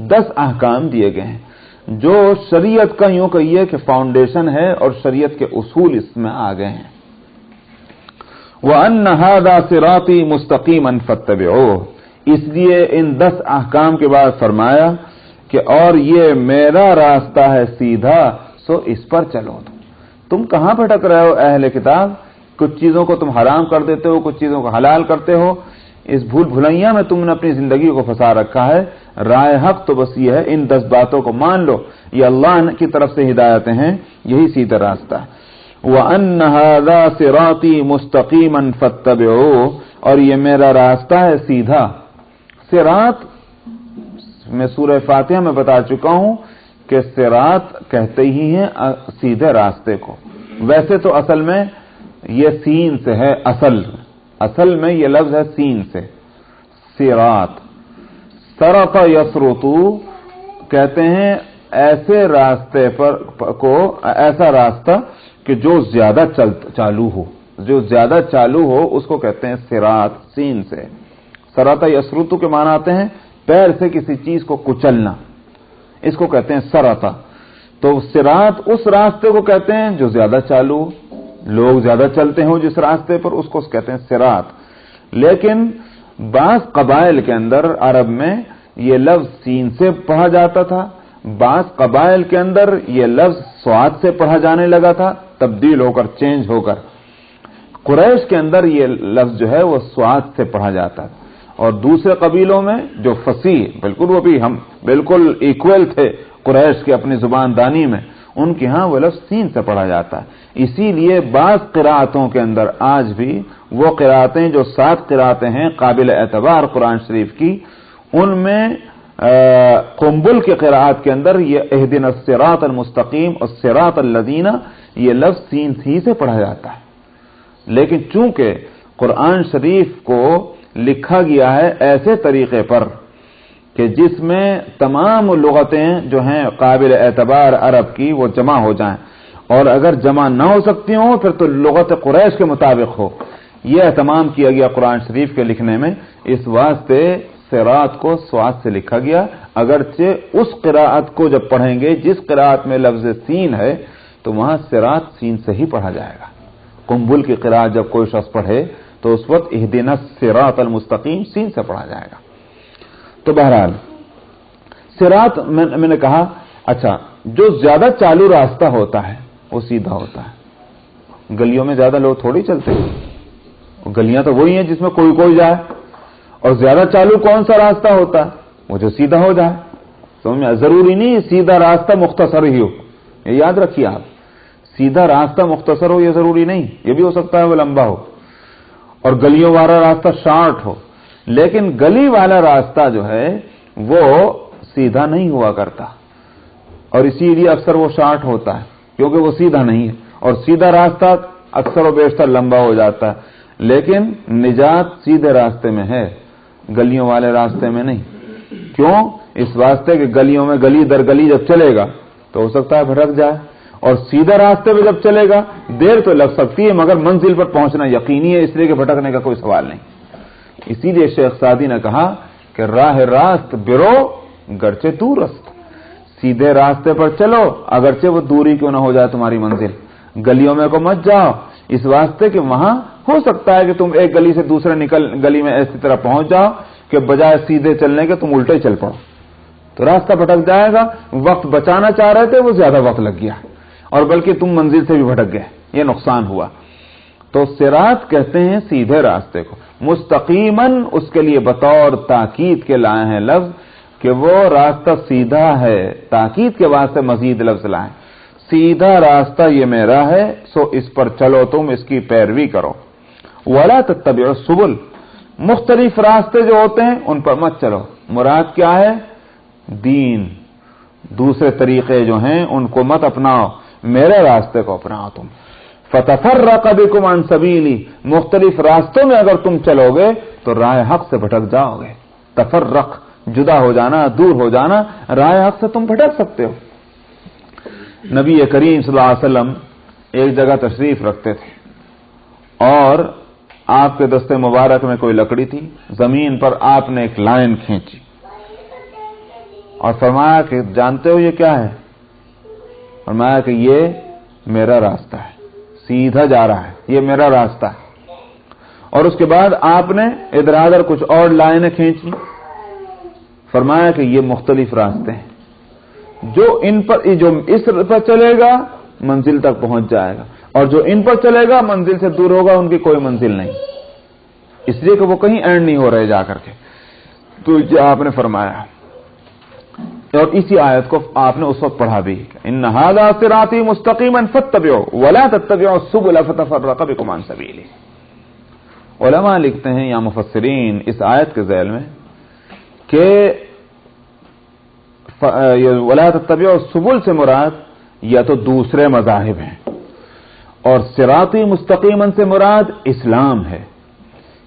10 احکام دیے گئے ہیں جو شریعت کا یوں کہیے کہ فاؤنڈیشن ہے اور شریعت کے اصول اس میں آ گئے ہیں۔ وَأَنَّ هَذَا صِرَاطِي مُسْتَقِيمًا فَاتَّبِعُوهُ، اس لیے ان 10 احکام کے بعد فرمایا کہ اور یہ میرا راستہ ہے سیدھا، سو اس پر چلو۔ تم کہاں بھٹک رہے ہو اہل کتاب؟ کچھ چیزوں کو تم حرام کر دیتے ہو، کچھ چیزوں کو حلال کرتے ہو، اس بھول بھلائیاں میں تم نے اپنی زندگی کو پھنسا رکھا ہے۔ رائے حق تو بس یہ ہے، ان 10 باتوں کو مان لو، یہ اللہ کی طرف سے ہدایتیں ہیں، یہی سیدھا راستہ ہے۔ وَأَنَّ هَذَا صِرَاطِي مُسْتَقِيمًا فَاتَّبِعُوهُ، اور یہ میرا راستہ ہے سیدھا۔ صراط میں سورہ فاتحہ میں بتا چکا ہوں کہ صراط کہتے ہی ہیں سیدھے راستے کو، ویسے تو اصل میں یہ سین سے ہے، اصل میں یہ لفظ ہے سین سے، صراط۔ سرط یسرط کہتے ہیں ایسے راستے ایسا راستہ کہ جو زیادہ چالو ہو، جو زیادہ چالو ہو اس کو کہتے ہیں صراط، سین سے۔ سراتا یسرتو کے معنی آتے ہیں پیر سے کسی چیز کو کچلنا، اس کو کہتے ہیں سراتا۔ تو صراط اس راستے کو کہتے ہیں جو زیادہ چالو ہو، لوگ زیادہ چلتے ہوں جس راستے پر، اس کو کہتے ہیں صراط۔ لیکن بعض قبائل کے اندر عرب میں یہ لفظ سین سے پڑھا جاتا تھا، بعض قبائل کے اندر یہ لفظ صاد سے پڑھا جانے لگا تھا، تبدیل ہو کر، چینج ہو کر۔ قریش کے اندر یہ لفظ جو ہے وہ صاد سے پڑھا جاتا تھا، اور دوسرے قبیلوں میں جو فصیح، بالکل وہ بھی ہم بالکل ایکول تھے قریش کے اپنی زبان دانی میں، ان کے ہاں وہ لفظ سین سے پڑھا جاتا ہے۔ اسی لیے بعض قراءتوں کے اندر آج بھی وہ قراءتیں جو 7 قراءتیں ہیں قابل اعتبار قرآن شریف کی، ان میں قنبل کے قراءت کے اندر یہ اہدنا الصراط المستقیم اور صراط الذین یہ لفظ سین ہی سے پڑھا جاتا ہے۔ لیکن چونکہ قرآن شریف کو لکھا گیا ہے ایسے طریقے پر کہ جس میں تمام لغتیں جو ہیں قابل اعتبار عرب کی وہ جمع ہو جائیں، اور اگر جمع نہ ہو سکتی ہوں پھر تو لغت قریش کے مطابق ہو، یہ اہتمام کیا گیا قرآن شریف کے لکھنے میں۔ اس واسطے صراط کو صاد سے لکھا گیا، اگرچہ اس قراءت کو جب پڑھیں گے جس قراءت میں لفظ سین ہے تو وہاں صراط سین سے ہی پڑھا جائے گا۔ قنبل کی قراءت جب کوئی شخص پڑھے تو اس وقت اہدنا الصراط المستقیم سین سے پڑھا جائے گا۔ تو بہرحال صراط میں نے کہا، اچھا جو زیادہ چالو راستہ ہوتا ہے وہ سیدھا ہوتا ہے۔ گلیوں میں زیادہ لوگ تھوڑی چلتے ہیں، گلیاں تو وہی ہیں جس میں کوئی کوئی جائے، اور زیادہ چالو کون سا راستہ ہوتا ہے؟ وہ جو سیدھا ہو جائے۔ سمجھ میں ضروری نہیں سیدھا راستہ مختصر ہی ہو، یہ یاد رکھیے آپ، سیدھا راستہ مختصر ہو یہ ضروری نہیں، یہ بھی ہو سکتا ہے وہ لمبا ہو، اور گلیوں والا راستہ شارٹ ہو۔ لیکن گلی والا راستہ جو ہے وہ سیدھا نہیں ہوا کرتا، اور اسی لیے اکثر وہ شارٹ ہوتا ہے کیونکہ وہ سیدھا نہیں ہے، اور سیدھا راستہ اکثر و بیشتر لمبا ہو جاتا ہے۔ لیکن نجات سیدھے راستے میں ہے، گلیوں والے راستے میں نہیں۔ کیوں؟ اس واسطے کہ گلیوں میں گلی در گلی جب چلے گا تو ہو سکتا ہے بھٹک جائے، اور سیدھے راستے پہ جب چلے گا دیر تو لگ سکتی ہے مگر منزل پر پہنچنا یقینی ہے، اس لیے کہ بھٹکنے کا کوئی سوال نہیں۔ اسی لیے شیخ سعدی نے کہا کہ راہ راست برو گرچہ دور است، سیدھے راستے پر چلو اگرچہ وہ دوری کیوں نہ ہو جائے تمہاری منزل، گلیوں میں کو مت جاؤ، اس واسطے کہ وہاں ہو سکتا ہے کہ تم ایک گلی سے دوسرے گلی میں ایسی طرح پہنچ جاؤ کہ بجائے سیدھے چلنے کے تم الٹے چل پڑو، تو راستہ بھٹک جائے گا۔ وقت بچانا چاہ رہے تھے وہ زیادہ وقت لگ گیا، اور بلکہ تم منزل سے بھی بھٹک گئے، یہ نقصان ہوا۔ تو صراط کہتے ہیں سیدھے راستے کو، مستقیماً اس کے لیے بطور تاکید کے لائے ہیں لفظ کہ وہ راستہ سیدھا ہے، تاکید کے واسطے مزید لفظ لائیں، سیدھا راستہ یہ میرا ہے سو اس پر چلو، تم اس کی پیروی کرو۔ ولا تتبعوا السبل، مختلف راستے جو ہوتے ہیں ان پر مت چلو، مراد کیا ہے؟ دین، دوسرے طریقے جو ہیں ان کو مت اپناؤ، میرے راستے کو اپناؤ تم۔ فتفرق بکم عن سبیلی، مختلف راستوں میں اگر تم چلو گے تو راہ حق سے بھٹک جاؤ گے۔ تفرق، جدا ہو جانا، دور ہو جانا، راہ حق سے تم بھٹک سکتے ہو۔ نبی کریم صلی اللہ علیہ وسلم ایک جگہ تشریف رکھتے تھے، اور آپ کے دستے مبارک میں کوئی لکڑی تھی، زمین پر آپ نے ایک لائن کھینچی اور فرمایا کہ جانتے ہو یہ کیا ہے؟ فرمایا کہ یہ میرا راستہ ہے، سیدھا جا رہا ہے، یہ میرا راستہ ہے۔ اور اس کے بعد آپ نے ادھر ادھر کچھ اور لائنیں کھینچی، فرمایا کہ یہ مختلف راستے ہیں، جو اس پر چلے گا منزل تک پہنچ جائے گا، اور جو ان پر چلے گا منزل سے دور ہوگا، ان کی کوئی منزل نہیں، اس لیے کہ وہ کہیں اینڈ نہیں ہو رہے جا کر کے۔ تو یہ آپ نے فرمایا، اور اسی آیت کو آپ نے اس وقت پڑھا بھی، ان ھذا صراطی مستقیما فاتبعوا ولا تتبعوا السبل فتفرق بکم عن سبیلہ۔ علماء لکھتے ہیں یا مفسرین اس آیت کے ذیل میں کہ ولا تتبعوا السبل سے مراد یا تو دوسرے مذاہب ہیں، اور صراطی مستقیما سے مراد اسلام ہے،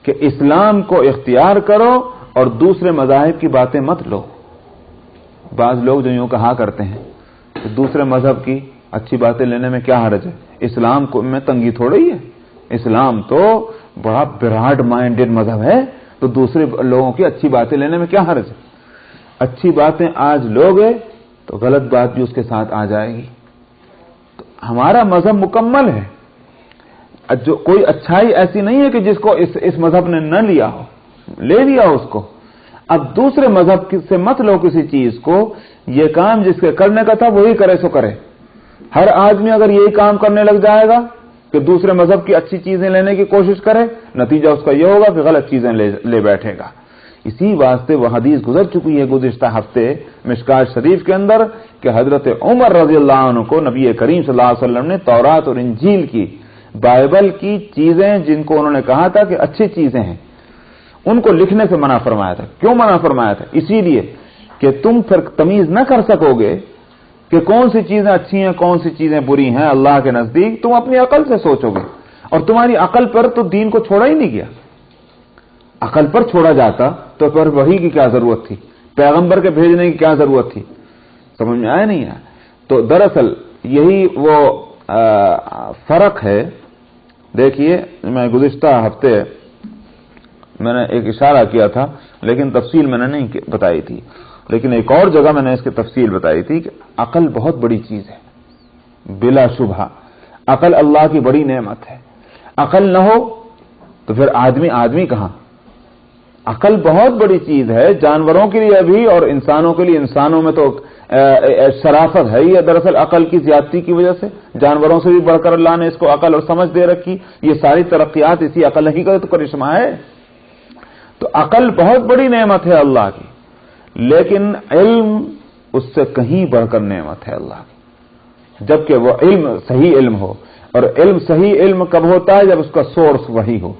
کہ اسلام کو اختیار کرو اور دوسرے مذاہب کی باتیں مت لو۔ بعض لوگ جو یوں کہا کرتے ہیں دوسرے مذہب کی اچھی باتیں لینے میں کیا حرج ہے؟ اسلام کو میں تنگی تھوڑی ہے، اسلام تو بڑا براڈ مائنڈڈ مذہب ہے، تو دوسرے لوگوں کی اچھی باتیں لینے میں کیا حرج ہے؟ اچھی باتیں آج لوگے تو غلط بات بھی اس کے ساتھ آ جائے گی۔ تو ہمارا مذہب مکمل ہے، جو کوئی اچھائی ایسی نہیں ہے کہ جس کو اس مذہب نے نہ لیا ہو، لے لیا اس کو۔ اب دوسرے مذہب سے مت لو کسی چیز کو، یہ کام جس کے کرنے کا تھا وہی کرے سو کرے۔ ہر آدمی اگر یہی کام کرنے لگ جائے گا کہ دوسرے مذہب کی اچھی چیزیں لینے کی کوشش کرے، نتیجہ اس کا یہ ہوگا کہ غلط چیزیں لے بیٹھے گا۔ اسی واسطے وہ حدیث گزر چکی ہے گزشتہ ہفتے مشکات شریف کے اندر کہ حضرت عمر رضی اللہ عنہ کو نبی کریم صلی اللہ علیہ وسلم نے تورات اور انجیل کی، بائبل کی چیزیں جن کو انہوں نے کہا تھا کہ اچھی چیزیں ہیں، ان کو لکھنے سے منع فرمایا تھا۔ کیوں منع فرمایا تھا؟ اسی لیے کہ تم پھر تمیز نہ کر سکو گے کہ کون سی چیزیں اچھی ہیں کون سی چیزیں بری ہیں اللہ کے نزدیک، تم اپنی عقل سے سوچو گے، اور تمہاری عقل پر تو دین کو چھوڑا ہی نہیں گیا۔ عقل پر چھوڑا جاتا تو پھر وحی کی کیا ضرورت تھی، پیغمبر کے بھیجنے کی کیا ضرورت تھی؟ سمجھ میں آیا نہیں ہے؟ تو دراصل یہی وہ فرق ہے۔ دیکھیے میں گزشتہ ہفتے میں نے ایک اشارہ کیا تھا لیکن تفصیل میں نے نہیں بتائی تھی، لیکن ایک اور جگہ میں نے اس کی تفصیل بتائی تھی کہ عقل بہت بڑی چیز ہے، بلا شبہ عقل اللہ کی بڑی نعمت ہے۔ عقل نہ ہو تو پھر آدمی کہاں؟ عقل بہت بڑی چیز ہے، جانوروں کے لیے بھی اور انسانوں کے لیے۔ انسانوں میں تو شرافت ہے ہی دراصل عقل کی زیادتی کی وجہ سے، جانوروں سے بھی بڑھ کر اللہ نے اس کو عقل اور سمجھ دے رکھی۔ یہ ساری ترقیات اسی عقل ہی کا تو کرشمہ ہے۔ تو عقل بہت بڑی نعمت ہے اللہ کی، لیکن علم اس سے کہیں بڑھ کر نعمت ہے اللہ کی، جبکہ وہ علم صحیح علم ہو، اور علم صحیح علم کب ہوتا ہے؟ جب اس کا سورس وہی ہو۔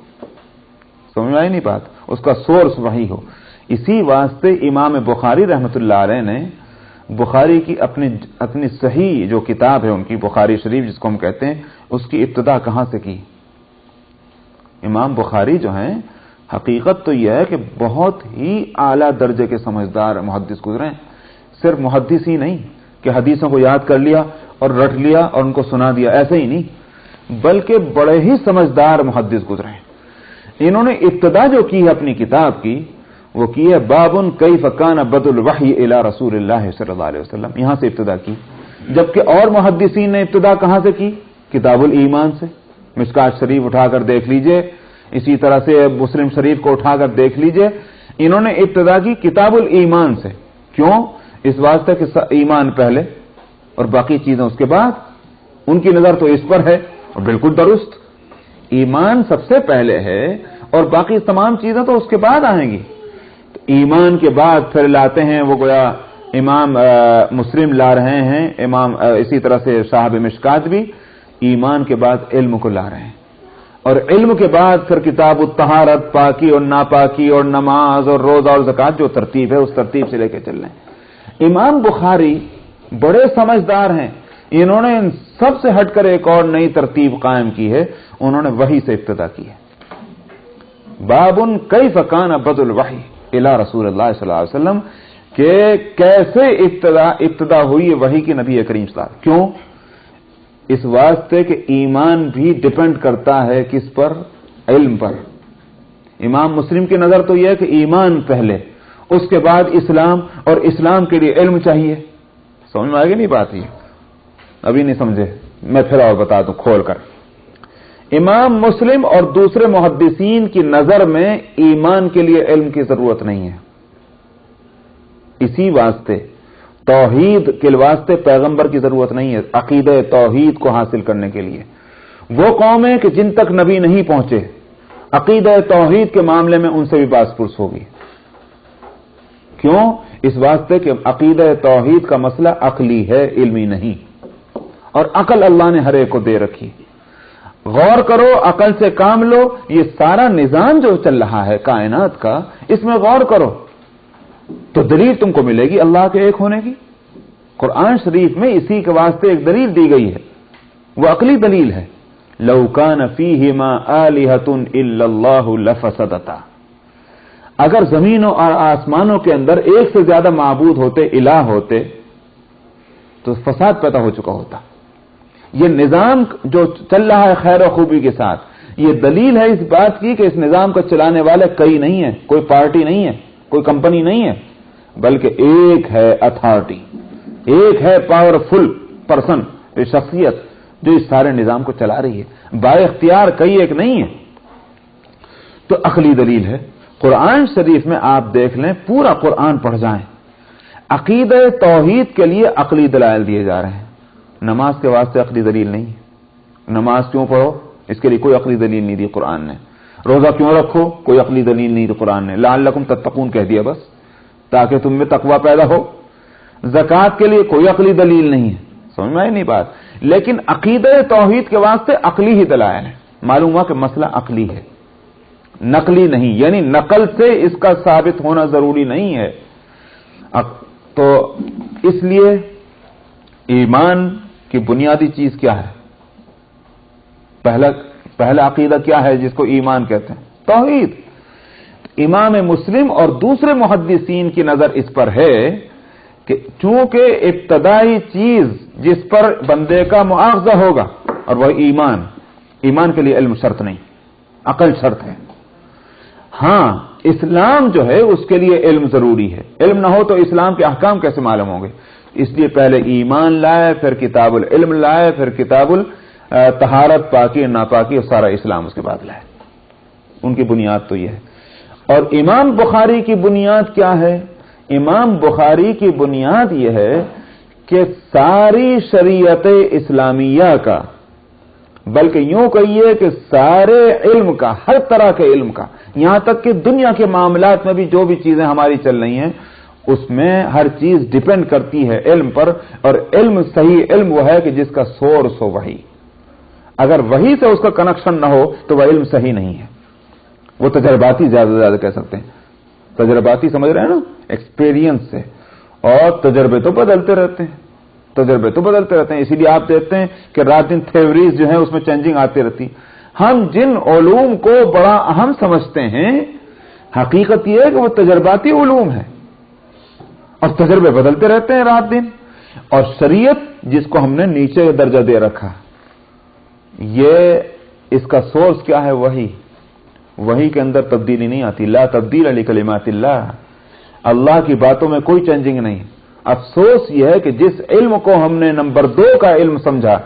سمجھ میں آئی نہیں بات؟ اس کا سورس وہی ہو۔ اسی واسطے امام بخاری رحمۃ اللہ علیہ نے بخاری کی اپنی صحیح جو کتاب ہے ان کی، بخاری شریف جس کو ہم کہتے ہیں، اس کی ابتدا کہاں سے کی؟ امام بخاری جو ہیں، حقیقت تو یہ ہے کہ بہت ہی اعلیٰ درجے کے سمجھدار محدث گزرے ہیں۔ صرف محدث ہی نہیں کہ حدیثوں کو یاد کر لیا اور رٹ لیا اور ان کو سنا دیا، ایسے ہی نہیں، بلکہ بڑے ہی سمجھدار محدث گزرے ہیں۔ انہوں نے ابتدا جو کی ہے اپنی کتاب کی، وہ کی ہے باب کیف کان بدء الوحی الی رسول اللہ صلی اللہ علیہ وسلم، یہاں سے ابتدا کی۔ جبکہ اور محدثین نے ابتدا کہاں سے کی؟ کتاب الایمان سے۔ مشکات شریف اٹھا کر دیکھ لیجئے، اسی طرح سے مسلم شریف کو اٹھا کر دیکھ لیجئے، انہوں نے ابتدا کی کتاب الایمان سے۔ کیوں؟ اس واسطے کہ ایمان پہلے اور باقی چیزیں اس کے بعد۔ ان کی نظر تو اس پر ہے، اور بالکل درست، ایمان سب سے پہلے ہے اور باقی تمام چیزیں تو اس کے بعد آئیں گی۔ تو ایمان کے بعد پھر لاتے ہیں، وہ گویا امام مسلم لا رہے ہیں، امام اسی طرح سے صاحب مشکات بھی ایمان کے بعد علم کو لا رہے ہیں، اور علم کے بعد پھر کتاب الطہارت، پاکی اور ناپاکی اور نماز اور روزہ اور زکوٰۃ، جو ترتیب ہے اس ترتیب سے لے کے چل رہے ہیں۔ امام بخاری بڑے سمجھدار ہیں، انہوں نے ان سب سے ہٹ کر ایک اور نئی ترتیب قائم کی ہے، انہوں نے وحی سے ابتدا کی ہے۔ باب کیف کان بدء الوحی الی رسول اللہ صلی اللہ علیہ وسلم، کہ کیسے ابتدا ہوئی ہے وحی کی نبی کریم صلی اللہ علیہ وسلم۔ کیوں؟ اس واسطے کہ ایمان بھی ڈیپینڈ کرتا ہے کس پر؟ علم پر۔ امام مسلم کی نظر تو یہ ہے کہ ایمان پہلے، اس کے بعد اسلام، اور اسلام کے لیے علم چاہیے۔ سمجھ میں آئے گی نہیں بات؟ یہ ابھی نہیں سمجھے، میں پھر اور بتا دوں کھول کر۔ امام مسلم اور دوسرے محدثین کی نظر میں ایمان کے لیے علم کی ضرورت نہیں ہے۔ اسی واسطے توحید کے واسطے پیغمبر کی ضرورت نہیں ہے، عقیدہ توحید کو حاصل کرنے کے لیے۔ وہ قوم ہے کہ جن تک نبی نہیں پہنچے، عقیدہ توحید کے معاملے میں ان سے بھی باس پرس ہوگی۔ کیوں؟ اس واسطے کہ عقیدہ توحید کا مسئلہ عقلی ہے، علمی نہیں، اور عقل اللہ نے ہر ایک کو دے رکھی۔ غور کرو، عقل سے کام لو، یہ سارا نظام جو چل رہا ہے کائنات کا، اس میں غور کرو تو دلیل تم کو ملے گی اللہ کے ایک ہونے کی۔ قرآن شریف میں اسی کے واسطے ایک دلیل دی گئی ہے، وہ عقلی دلیل ہے، لو کان فیہما آلہۃ الا اللہ لفسدتا۔ اگر زمینوں اور آسمانوں کے اندر ایک سے زیادہ معبود ہوتے، الہ ہوتے، تو فساد پیدا ہو چکا ہوتا. یہ نظام جو چل رہا ہے خیر و خوبی کے ساتھ، یہ دلیل ہے اس بات کی کہ اس نظام کو چلانے والے کئی نہیں ہیں، کوئی پارٹی نہیں ہے، کوئی کمپنی نہیں ہے، بلکہ ایک ہے اتھارٹی، ایک ہے پاورفل پرسن، شخصیت جو اس سارے نظام کو چلا رہی ہے. با اختیار کئی ایک نہیں ہے. تو عقلی دلیل ہے. قرآن شریف میں آپ دیکھ لیں، پورا قرآن پڑھ جائیں، عقیدہ توحید کے لیے عقلی دلائل دیے جا رہے ہیں. نماز کے واسطے عقلی دلیل نہیں. نماز کیوں پڑھو، اس کے لیے کوئی عقلی دلیل نہیں دی قرآن نے. روزہ کیوں رکھو، کوئی عقلی دلیل نہیں دی قرآن نے. لعلکم تتقون کہہ دیا بس، تاکہ تم میں تقوی پیدا ہو. زکوٰۃ کے لیے کوئی عقلی دلیل نہیں ہے. سمجھ میں آئی نہیں بات؟ لیکن عقیدہ توحید کے واسطے عقلی ہی دلائل ہے. معلوم ہوا کہ مسئلہ عقلی ہے، نقلی نہیں، یعنی نقل سے اس کا ثابت ہونا ضروری نہیں ہے. تو اس لیے ایمان کی بنیادی چیز کیا ہے؟ پہلا عقیدہ کیا ہے جس کو ایمان کہتے ہیں؟ توحید. امام مسلم اور دوسرے محدثین کی نظر اس پر ہے کہ چونکہ ابتدائی چیز جس پر بندے کا مؤاخذہ ہوگا اور وہ ایمان کے لیے علم شرط نہیں، عقل شرط ہے. ہاں اسلام جو ہے اس کے لیے علم ضروری ہے. علم نہ ہو تو اسلام کے احکام کیسے معلوم ہوں گے؟ اس لیے پہلے ایمان لائے، پھر کتاب العلم لائے، پھر کتاب طہارت، پاکی ناپاکی اور سارا اسلام اس کے بعد لائے. ان کی بنیاد تو یہ ہے. اور امام بخاری کی بنیاد کیا ہے؟ امام بخاری کی بنیاد یہ ہے کہ ساری شریعت اسلامیہ کا، بلکہ یوں کہیے کہ سارے علم کا، ہر طرح کے علم کا، یہاں تک کہ دنیا کے معاملات میں بھی جو بھی چیزیں ہماری چل رہی ہیں اس میں ہر چیز ڈیپینڈ کرتی ہے علم پر. اور علم، صحیح علم وہ ہے کہ جس کا سورس ہو وحی. اگر وحی سے اس کا کنیکشن نہ ہو تو وہ علم صحیح نہیں ہے. وہ تجرباتی زیادہ سے زیادہ کہہ سکتے ہیں. تجرباتی سمجھ رہے ہیں نا، ایکسپیرینس سے. اور تجربے تو بدلتے رہتے ہیں. اسی لیے آپ دیکھتے ہیں کہ رات دن تھیوریز جو ہیں اس میں چینجنگ آتی رہتی. ہم جن علوم کو بڑا اہم سمجھتے ہیں، حقیقت یہ ہے کہ وہ تجرباتی علوم ہے اور تجربے بدلتے رہتے ہیں رات دن. اور شریعت جس کو ہم نے نیچے درجہ دے رکھا، یہ اس کا سورس کیا ہے؟ وحی کے اندر تبدیلی نہیں آتی. لا تبدیل لکلمات اللہ. اللہ کی باتوں میں کوئی چینجنگ نہیں. افسوس یہ ہے کہ جس علم کو ہم نے نمبر 2 کا علم سمجھا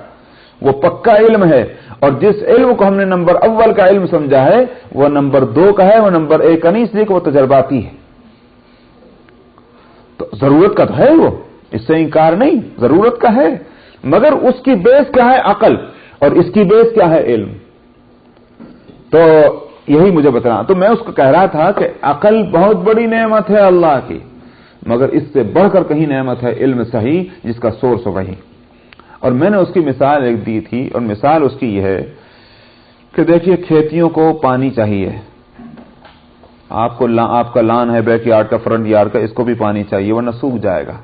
وہ پکا علم ہے، اور جس علم کو ہم نے نمبر اول کا علم سمجھا ہے وہ نمبر 2 کا ہے، وہ نمبر 1 کا نہیں، اس لیے کہ وہ تجرباتی ہے. تو ضرورت کا تو ہے، وہ اس سے انکار نہیں، ضرورت کا ہے، مگر اس کی بیس کیا ہے؟ عقل. اور اس کی بیس کیا ہے؟ علم. تو یہی مجھے بتانا. تو میں اس کو کہہ رہا تھا کہ عقل بہت بڑی نعمت ہے اللہ کی، مگر اس سے بڑھ کر کہیں نعمت ہے علم صحیح جس کا سورس ہو وہی. اور میں نے اس کی مثال ایک دی تھی، اور مثال اس کی یہ ہے کہ دیکھیے کھیتیوں کو پانی چاہیے. آپ کا لان ہے، بیک یارڈ کا، فرنٹ یارڈ کا، اس کو بھی پانی چاہیے ورنہ سوکھ جائے گا.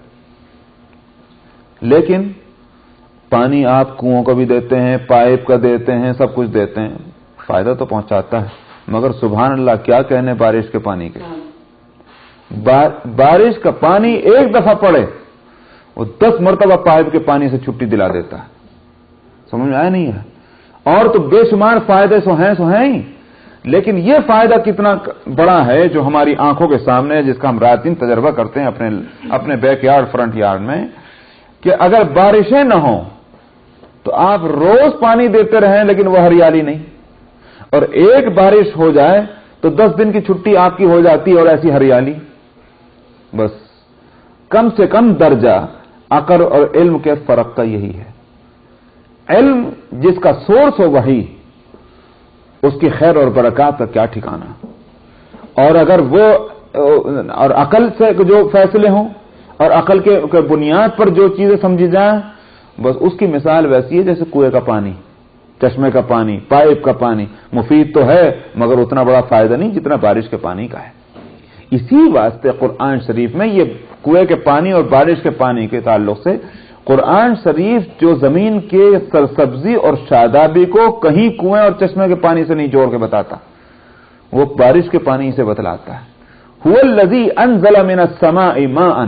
لیکن پانی آپ کنووں کو بھی دیتے ہیں، پائپ کا دیتے ہیں، سب کچھ دیتے ہیں، فائدہ تو پہنچاتا ہے. مگر سبحان اللہ کیا کہنے بارش کے پانی کے. بارش کا پانی ایک دفعہ پڑے وہ 10 مرتبہ پائپ کے پانی سے چھٹی دلا دیتا ہے. سمجھ میں آیا نہیں ہے؟ اور تو بے شمار فائدے سو ہیں ہی. لیکن یہ فائدہ کتنا بڑا ہے جو ہماری آنکھوں کے سامنے ہے، جس کا ہم رات دن تجربہ کرتے ہیں اپنے بیک یارڈ، فرنٹ یارڈ میں، کہ اگر بارشیں نہ ہوں تو آپ روز پانی دیتے رہیں لیکن وہ ہریالی نہیں. اور ایک بارش ہو جائے تو 10 دن کی چھٹی آپ کی ہو جاتی ہے اور ایسی ہریالی. بس کم سے کم درجہ عقل اور علم کے فرق کا یہی ہے. علم جس کا سورس ہو وہی، اس کی خیر اور برکات کا کیا ٹھکانہ. اور اگر وہ اور عقل سے جو فیصلے ہوں اور عقل کے بنیاد پر جو چیزیں سمجھی جائیں، بس اس کی مثال ویسی ہے جیسے کنویں کا پانی، چشمے کا پانی، پائپ کا پانی. مفید تو ہے مگر اتنا بڑا فائدہ نہیں جتنا بارش کے پانی کا ہے. اسی واسطے قرآن شریف میں یہ کنویں کے پانی اور بارش کے پانی کے تعلق سے قرآن شریف جو زمین کے سرسبزی اور شادابی کو کہیں کنویں اور چشمے کے پانی سے نہیں جوڑ کے بتاتا، وہ بارش کے پانی سے بتلاتا ہے. هو الذی انزل من السماء ماء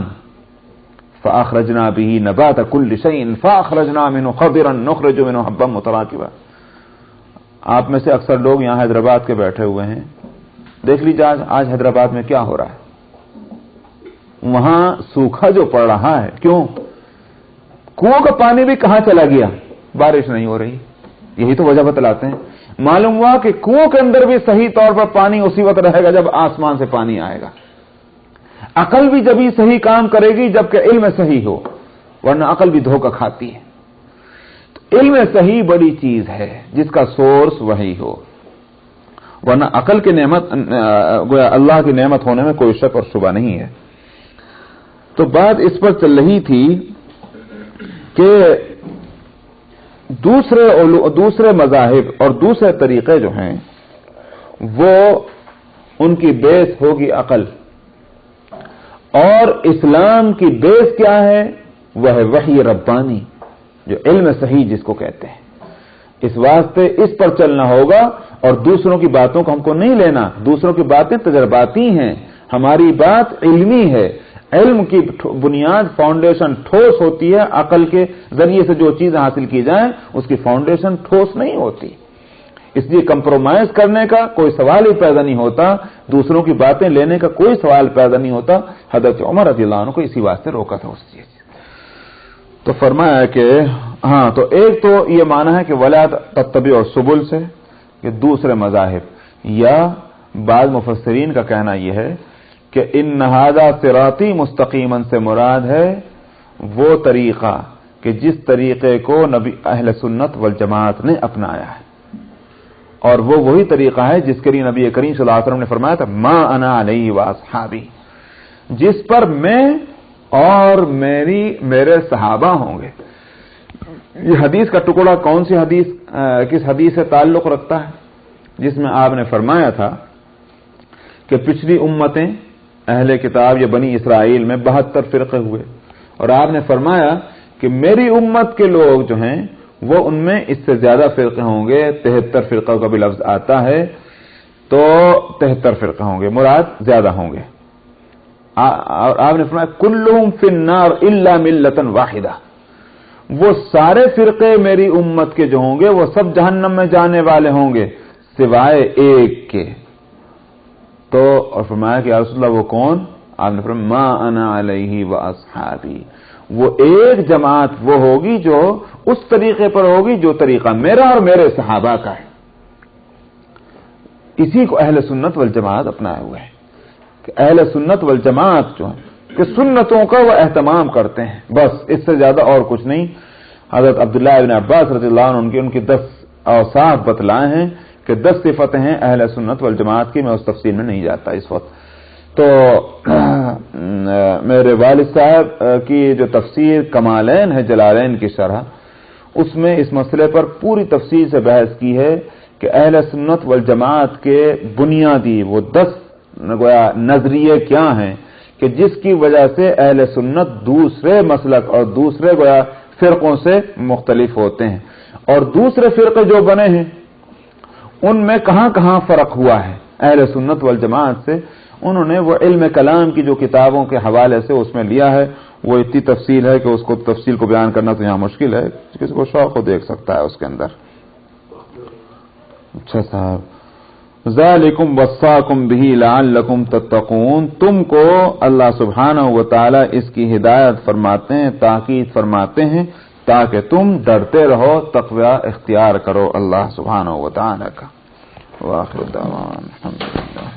فأخرجنا به نبات كل شيء فأخرجنا منه خضرا نخرج منه حبا متراكبا. آپ میں سے اکثر لوگ یہاں حیدرآباد کے بیٹھے ہوئے ہیں. دیکھ لیجیے آج حیدرآباد میں کیا ہو رہا ہے. وہاں سوکھا جو پڑ رہا ہے، کیوں؟ کنویں کا پانی بھی کہاں چلا گیا؟ بارش نہیں ہو رہی. یہی تو وجہ بتلاتے ہیں. معلوم ہوا کہ کنویں کے اندر بھی صحیح طور پر پانی اسی وقت رہے گا جب آسمان سے پانی آئے گا. عقل بھی جب ہی صحیح کام کرے گی جبکہ علم صحیح ہو، ورنہ عقل بھی دھوکہ کھاتی ہے. تو علم صحیح بڑی چیز ہے جس کا سورس وہی ہو، ورنہ عقل کی نعمت گویا اللہ کی نعمت ہونے میں کوئی شک اور شبہ نہیں ہے. تو بات اس پر چل رہی تھی کہ دوسرے مذاہب اور دوسرے طریقے جو ہیں وہ ان کی بیس ہوگی عقل، اور اسلام کی بیس کیا ہے؟ وہ ہے وحی ربانی، جو علم صحیح جس کو کہتے ہیں. اس واسطے اس پر چلنا ہوگا اور دوسروں کی باتوں کو ہم کو نہیں لینا. دوسروں کی باتیں تجرباتی ہیں، ہماری بات علمی ہے. علم کی بنیاد فاؤنڈیشن ٹھوس ہوتی ہے. عقل کے ذریعے سے جو چیزیں حاصل کی جائیں اس کی فاؤنڈیشن ٹھوس نہیں ہوتی. اس لیے کمپرومائز کرنے کا کوئی سوال ہی پیدا نہیں ہوتا، دوسروں کی باتیں لینے کا کوئی سوال پیدا نہیں ہوتا. حضرت عمر رضی اللہ عنہ کو اسی واسطے روکا تھا اس چیز. تو فرمایا کہ ہاں، تو ایک تو یہ مانا ہے کہ ولا تتبعوا السبل سے، کہ دوسرے مذاہب، یا بعض مفسرین کا کہنا یہ ہے کہ ان ھذا صراطی مستقیما سے مراد ہے وہ طریقہ کہ جس طریقے کو نبی اہل سنت والجماعت نے اپنایا ہے، اور وہ وہی طریقہ ہے جس کے لیے نبی کریم صلی اللہ علیہ وسلم نے فرمایا تھا ما انا علیہ واصحابی، جس پر میں اور میرے صحابہ ہوں گے. یہ حدیث کا ٹکڑا کون سی حدیث کس حدیث سے تعلق رکھتا ہے؟ جس میں آپ نے فرمایا تھا کہ پچھلی امتیں اہل کتاب یا بنی اسرائیل میں 72 فرقے ہوئے، اور آپ نے فرمایا کہ میری امت کے لوگ جو ہیں وہ ان میں اس سے زیادہ فرقے ہوں گے. 73 فرقوں کا بھی لفظ آتا ہے تو 73 فرقے ہوں گے، مراد زیادہ ہوں گے. اور آپ نے فرمایا کلہم فی النار الا ملۃ واحدہ، وہ سارے فرقے میری امت کے جو ہوں گے وہ سب جہنم میں جانے والے ہوں گے سوائے ایک کے. تو اور فرمایا کہ یا رسول اللہ وہ کون؟ آپ نے فرمایا ما انا علیہ واصحابی، وہ ایک جماعت وہ ہوگی جو اس طریقے پر ہوگی جو طریقہ میرا اور میرے صحابہ کا ہے. اسی کو اہل سنت والجماعت اپنائے ہوئے ہیں کہ اہل سنت والجماعت جو ہے کہ سنتوں کا وہ اہتمام کرتے ہیں، بس اس سے زیادہ اور کچھ نہیں. حضرت عبداللہ ابن عباس رضی اللہ عنہ ان کی 10 اوصاف بتلائے ہیں کہ 10 صفتیں ہیں اہل سنت والجماعت کی. میں اس تفصیل میں نہیں جاتا اس وقت. تو میرے والد صاحب کی جو تفسیر کمالین ہے جلالین کی شرح، اس میں اس مسئلے پر پوری تفصیل سے بحث کی ہے کہ اہل سنت والجماعت کے بنیادی وہ 10 گویا نظریے کیا ہیں کہ جس کی وجہ سے اہل سنت دوسرے مسلک اور دوسرے گویا فرقوں سے مختلف ہوتے ہیں. اور دوسرے فرقے جو بنے ہیں ان میں کہاں کہاں فرق ہوا ہے اہل سنت والجماعت سے، انہوں نے وہ علم کلام کی جو کتابوں کے حوالے سے اس میں لیا ہے. وہ اتنی تفصیل ہے کہ اس کو تفصیل کو بیان کرنا تو یہاں مشکل ہے، کسی کو شوق ہو دیکھ سکتا ہے اس کے اندر. اچھا صاحب، ذالکم وصاکم بہ لعلکم تتقون، تم کو اللہ سبحانہ و تعالی اس کی ہدایت فرماتے ہیں، تاکید فرماتے ہیں تاکہ تم ڈرتے رہو، تقوی اختیار کرو اللہ سبحانہ و تعالی کا. وآخر دعوانا الحمدللہ.